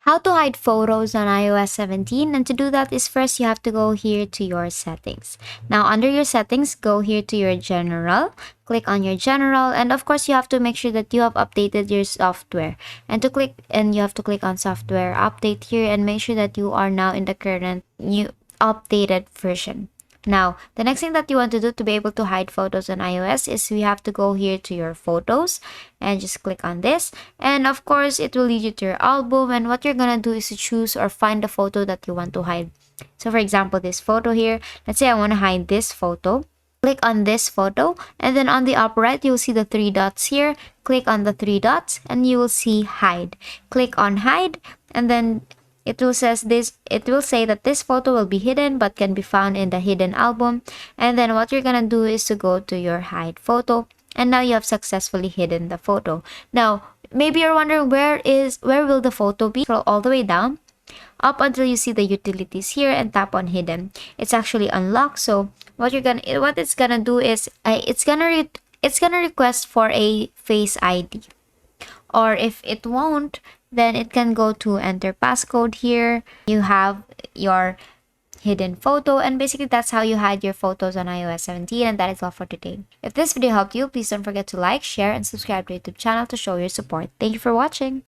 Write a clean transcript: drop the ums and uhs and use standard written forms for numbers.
How to hide photos on iOS 17, and to do that is first you have to go here to your settings. Now under your settings, go here to your general, click on your general, and of course you have to make sure that you have updated your software. And you have to click on software update here and make sure that you are now in the current new updated version. Now, the next thing that you want to do to be able to hide photos on iOS is we have to go here to your photos and just click on this. And of course, it will lead you to your album. And what you're going to do is to choose or find the photo that you want to hide. So for example, this photo here, let's say I want to hide this photo. Click on this photo, and then on the upper right, you'll see the three dots here. Click on the three dots and you will see hide. Click on hide, and then it will say that this photo will be hidden but can be found in the hidden album. And then what you're gonna do is to go to your hide photo, and now you have successfully hidden the photo. Now maybe you're wondering where will the photo be. Scroll all the way down up until you see the utilities here and tap on hidden. It's actually unlocked. So what it's gonna do is it's gonna request for a face ID, or if it won't, then it can go to enter passcode. Here you have your hidden photo, and basically that's how you hide your photos on iOS 17. And that is all for today. If this video helped you, please don't forget to like, share, and subscribe to our YouTube channel to show your support. Thank you for watching.